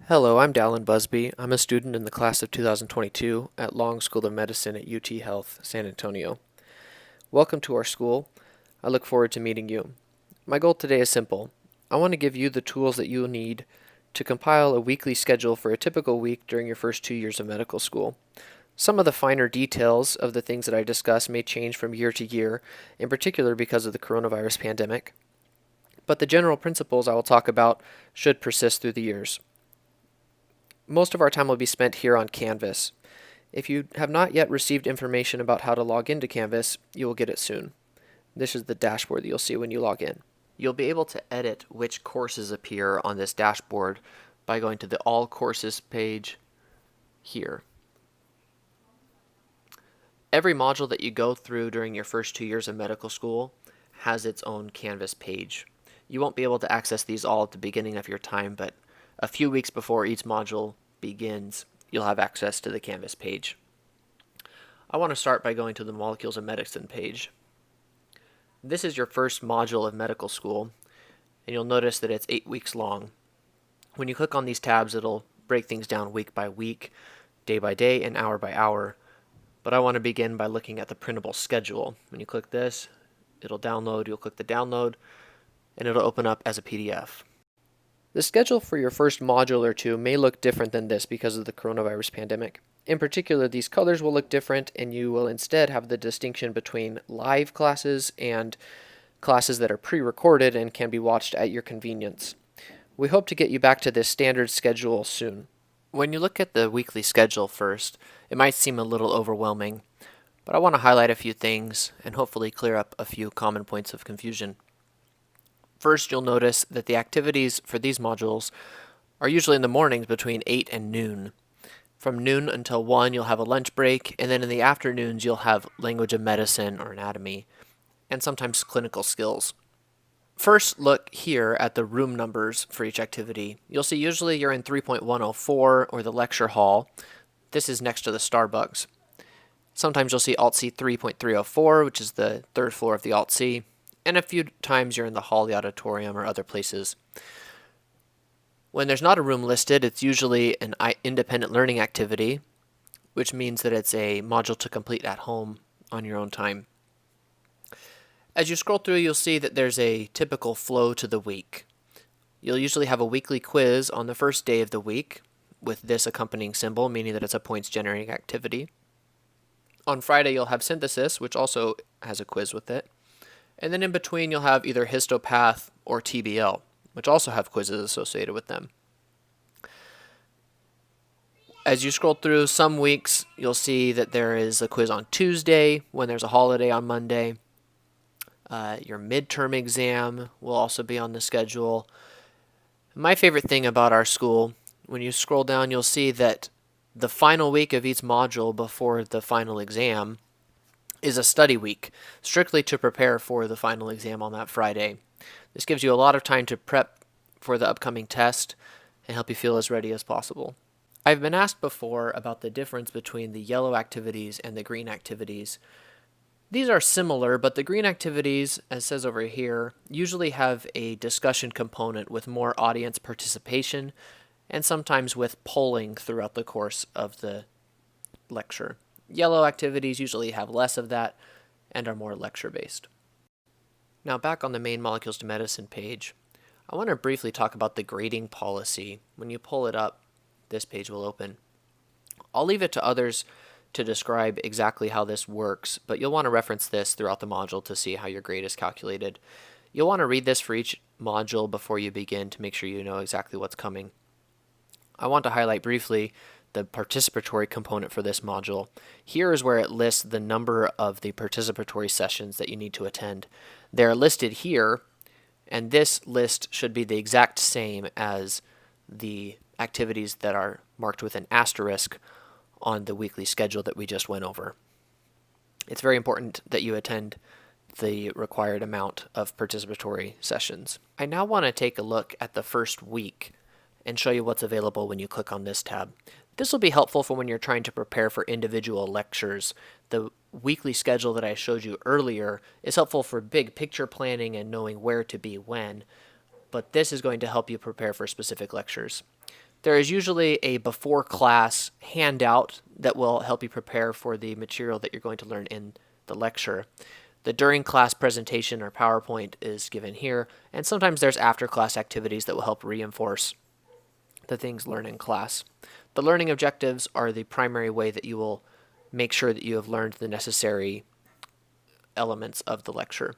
Hello, I'm Dallin Busby. I'm a student in the class of 2022 at Long School of Medicine at UT Health, San Antonio. Welcome to our school. I look forward to meeting you. My goal today is simple. I want to give you the tools that you'll need to compile a weekly schedule for a typical week during your first 2 years of medical school. Some of the finer details of the things that I discuss may change from year to year, in particular because of the coronavirus pandemic, but the general principles I will talk about should persist through the years. Most of our time will be spent here on Canvas. If you have not yet received information about how to log into Canvas, you will get it soon. This is the dashboard that you'll see when you log in. You'll be able to edit which courses appear on this dashboard by going to the All Courses page here. Every module that you go through during your first 2 years of medical school has its own Canvas page. You won't be able to access these all at the beginning of your time, but a few weeks before each module begins, you'll have access to the Canvas page. I want to start by going to the Molecules of Medicine page. This is your first module of medical school, and you'll notice that it's 8 weeks long. When you click on these tabs, it'll break things down week by week, day by day, and hour by hour. But I want to begin by looking at the printable schedule. When you click this, it'll download, you'll click the download, and it'll open up as a PDF. The schedule for your first module or two may look different than this because of the coronavirus pandemic. In particular, these colors will look different, and you will instead have the distinction between live classes and classes that are pre-recorded and can be watched at your convenience. We hope to get you back to this standard schedule soon. When you look at the weekly schedule first, it might seem a little overwhelming, but I want to highlight a few things and hopefully clear up a few common points of confusion. First, you'll notice that the activities for these modules are usually in the mornings between 8 and noon. From noon until 1, you'll have a lunch break, and then in the afternoons, you'll have language of medicine or anatomy, and sometimes clinical skills. First, look here at the room numbers for each activity. You'll see usually you're in 3.104 or the lecture hall. This is next to the Starbucks. Sometimes you'll see Alt-C 3.304, which is the third floor of the Alt-C. And a few times you're in the hall, the auditorium, or other places. When there's not a room listed, it's usually an independent learning activity, which means that it's a module to complete at home on your own time. As you scroll through, you'll see that there's a typical flow to the week. You'll usually have a weekly quiz on the first day of the week, with this accompanying symbol, meaning that it's a points-generating activity. On Friday, you'll have synthesis, which also has a quiz with it. And then in between, you'll have either histopath or TBL, which also have quizzes associated with them. As you scroll through some weeks, you'll see that there is a quiz on Tuesday when there's a holiday on Monday. Your midterm exam will also be on the schedule. My favorite thing about our school, when you scroll down, you'll see that the final week of each module before the final exam is a study week, strictly to prepare for the final exam on that Friday. This gives you a lot of time to prep for the upcoming test and help you feel as ready as possible. I've been asked before about the difference between the yellow activities and the green activities. These are similar, but the green activities, as says over here, usually have a discussion component with more audience participation and sometimes with polling throughout the course of the lecture. Yellow activities usually have less of that and are more lecture-based. Now back on the main Molecules to Medicine page, I want to briefly talk about the grading policy. When you pull it up, this page will open. I'll leave it to others to describe exactly how this works, but you'll want to reference this throughout the module to see how your grade is calculated. You'll want to read this for each module before you begin to make sure you know exactly what's coming. I want to highlight briefly the participatory component for this module. Here is where it lists the number of the participatory sessions that you need to attend. They're listed here, and this list should be the exact same as the activities that are marked with an asterisk on the weekly schedule that we just went over. It's very important that you attend the required amount of participatory sessions. I now want to take a look at the first week and show you what's available when you click on this tab. This will be helpful for when you're trying to prepare for individual lectures. The weekly schedule that I showed you earlier is helpful for big picture planning and knowing where to be when, but this is going to help you prepare for specific lectures. There is usually a before class handout that will help you prepare for the material that you're going to learn in the lecture. The during class presentation or PowerPoint is given here, and sometimes there's after class activities that will help reinforce the things learned in class. The learning objectives are the primary way that you will make sure that you have learned the necessary elements of the lecture.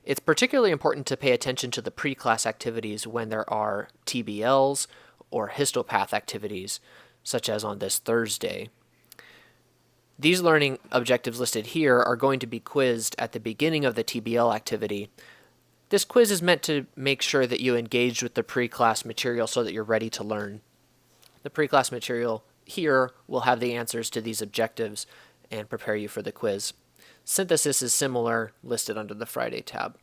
It's particularly important to pay attention to the pre-class activities when there are TBLs or histopath activities, such as on this Thursday. These learning objectives listed here are going to be quizzed at the beginning of the TBL activity. This quiz is meant to make sure that you engage with the pre-class material so that you're ready to learn. The pre-class material here will have the answers to these objectives and prepare you for the quiz. Synthesis is similar, listed under the Friday tab.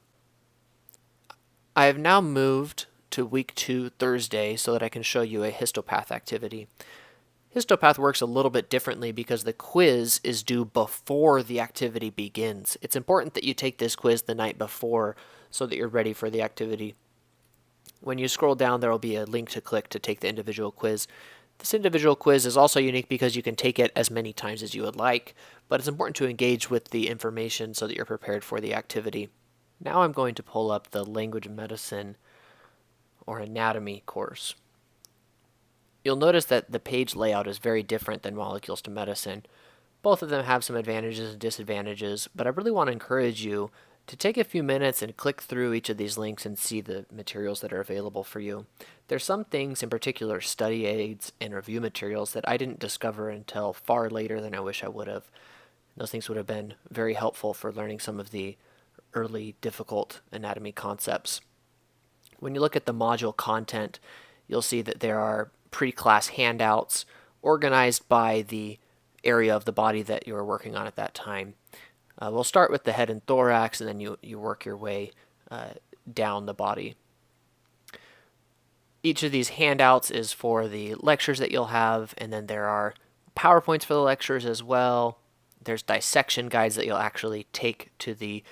I have now moved to week 2 Thursday so that I can show you a histopath activity. Histopath works a little bit differently because the quiz is due before the activity begins. It's important that you take this quiz the night before so that you're ready for the activity. When you scroll down, there will be a link to click to take the individual quiz. This individual quiz is also unique because you can take it as many times as you would like, but it's important to engage with the information so that you're prepared for the activity. Now I'm going to pull up the language medicine or anatomy course. You'll notice that the page layout is very different than molecules to medicine. Both of them have some advantages and disadvantages, but I really want to encourage you to take a few minutes and click through each of these links and see the materials that are available for you. There's some things, in particular study aids and review materials, that I didn't discover until far later than I wish I would have. Those things would have been very helpful for learning some of the early difficult anatomy concepts. When you look at the module content, you'll see that there are pre-class handouts organized by the area of the body that you're working on at that time. We'll start with the head and thorax, and then you work your way down the body. Each of these handouts is for the lectures that you'll have, and then there are PowerPoints for the lectures as well. There's dissection guides that you'll actually take to the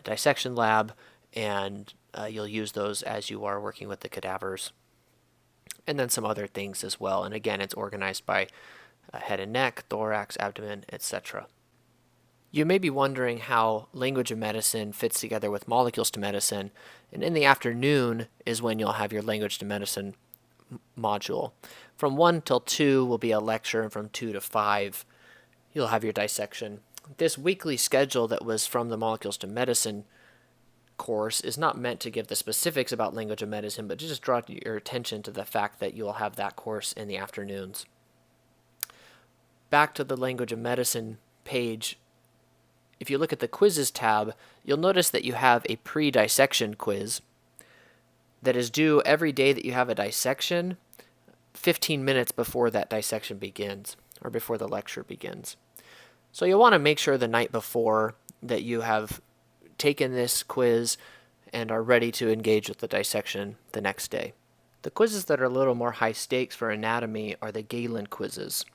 dissection lab, and you'll use those as you are working with the cadavers. And then some other things as well. And again, it's organized by head and neck, thorax, abdomen, etc. You may be wondering how language of medicine fits together with molecules to medicine, and in the afternoon is when you'll have your language to medicine module. From 1 till 2 will be a lecture, and from 2 to 5 you'll have your dissection. This weekly schedule that was from the molecules to medicine course is not meant to give the specifics about language of medicine, but to just draw your attention to the fact that you will have that course in the afternoons. Back to the language of medicine page, if you look at the quizzes tab, you'll notice that you have a pre-dissection quiz that is due every day that you have a dissection, 15 minutes before that dissection begins, or before the lecture begins. So you'll want to make sure the night before that you have taken this quiz and are ready to engage with the dissection the next day. The quizzes that are a little more high stakes for anatomy are the Dallin quizzes.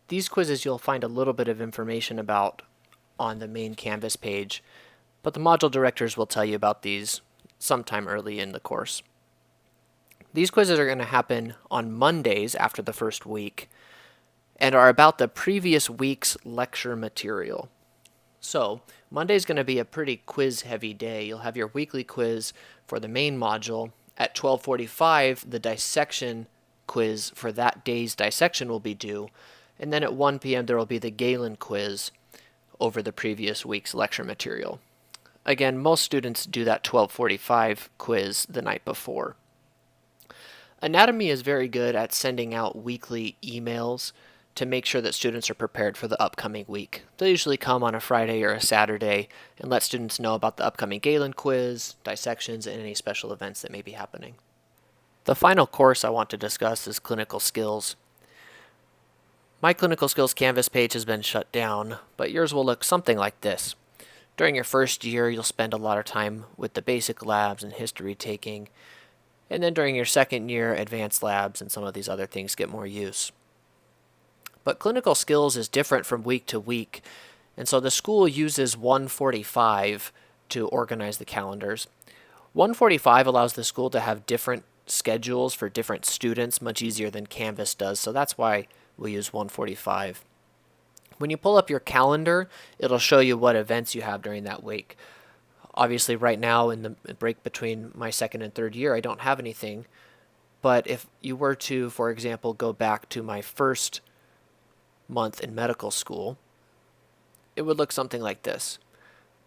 These quizzes you'll find a little bit of information about on the main Canvas page, but the module directors will tell you about these sometime early in the course. These quizzes are going to happen on Mondays after the first week and are about the previous week's lecture material. So Monday's going to be a pretty quiz-heavy day. You'll have your weekly quiz for the main module. At 12:45, the dissection quiz for that day's dissection will be due. And then at 1 p.m. there will be the Dallin quiz over the previous week's lecture material. Again, most students do that 12:45 quiz the night before. Anatomy is very good at sending out weekly emails to make sure that students are prepared for the upcoming week. They usually come on a Friday or a Saturday and let students know about the upcoming Dallin quiz, dissections, and any special events that may be happening. The final course I want to discuss is clinical skills. My clinical skills Canvas page has been shut down, but yours will look something like this. During your first year, you'll spend a lot of time with the basic labs and history taking, and then during your second year, advanced labs and some of these other things get more use. But clinical skills is different from week to week, and so the school uses 145 to organize the calendars. 145 allows the school to have different schedules for different students much easier than Canvas does, so that's why we use 145. When you pull up your calendar, it'll show you what events you have during that week. Obviously, right now in the break between my second and third year, I don't have anything. But if you were to, for example, go back to my first month in medical school, it would look something like this.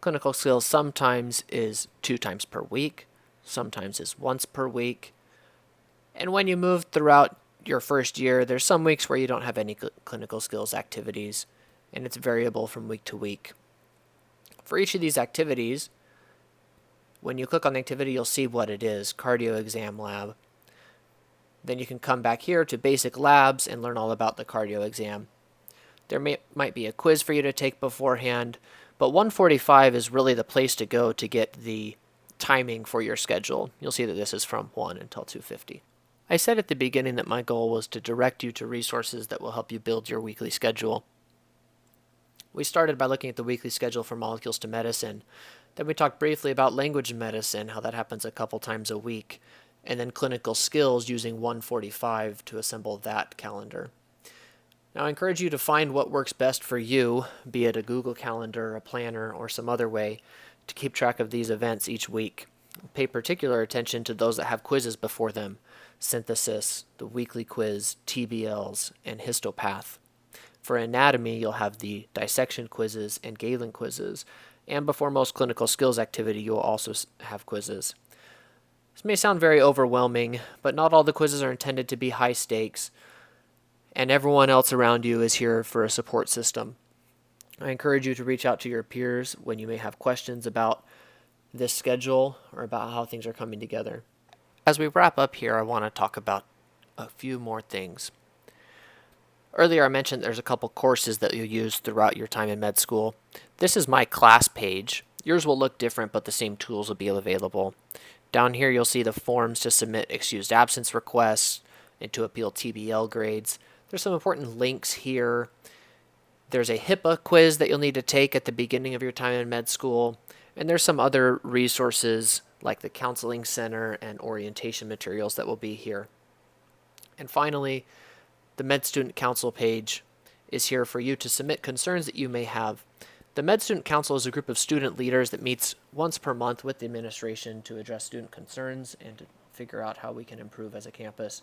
Clinical skills sometimes is 2 times per week, sometimes is once per week. And when you move throughout your first year, there's some weeks where you don't have any clinical skills activities, and it's variable from week to week. For each of these activities, when you click on the activity, you'll see what it is, cardio exam lab. Then you can come back here to basic labs and learn all about the cardio exam. There might be a quiz for you to take beforehand, but 145 is really the place to go to get the timing for your schedule. You'll see that this is from 1 until 2:50. I said at the beginning that my goal was to direct you to resources that will help you build your weekly schedule. We started by looking at the weekly schedule for Molecules to Medicine. Then we talked briefly about language medicine, how that happens a couple times a week, and then clinical skills using 145 to assemble that calendar. Now I encourage you to find what works best for you, be it a Google Calendar, a planner, or some other way to keep track of these events each week. Pay particular attention to those that have quizzes before them, synthesis, the weekly quiz, TBLs, and histopath. For anatomy, you'll have the dissection quizzes and Galen quizzes, and before most clinical skills activity, you'll also have quizzes. This may sound very overwhelming, but not all the quizzes are intended to be high stakes, and everyone else around you is here for a support system. I encourage you to reach out to your peers when you may have questions about this schedule or about how things are coming together. As we wrap up here, I want to talk about a few more things. Earlier I mentioned there's a couple courses that you'll use throughout your time in med school. This is my class page. Yours will look different, but the same tools will be available. Down here you'll see the forms to submit excused absence requests and to appeal TBL grades. There's some important links here. There's a HIPAA quiz that you'll need to take at the beginning of your time in med school. And there's some other resources like the Counseling Center and orientation materials that will be here. And finally, the Med Student Council page is here for you to submit concerns that you may have. The Med Student Council is a group of student leaders that meets once per month with the administration to address student concerns and to figure out how we can improve as a campus.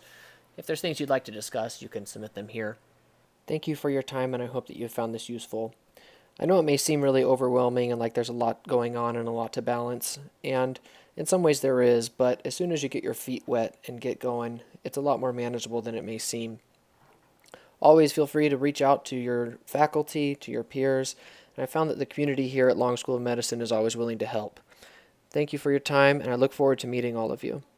If there's things you'd like to discuss, you can submit them here. Thank you for your time, and I hope that you found this useful. I know it may seem really overwhelming and like there's a lot going on and a lot to balance, and in some ways there is, but as soon as you get your feet wet and get going, it's a lot more manageable than it may seem. Always feel free to reach out to your faculty, to your peers, and I found that the community here at Long School of Medicine is always willing to help. Thank you for your time, and I look forward to meeting all of you.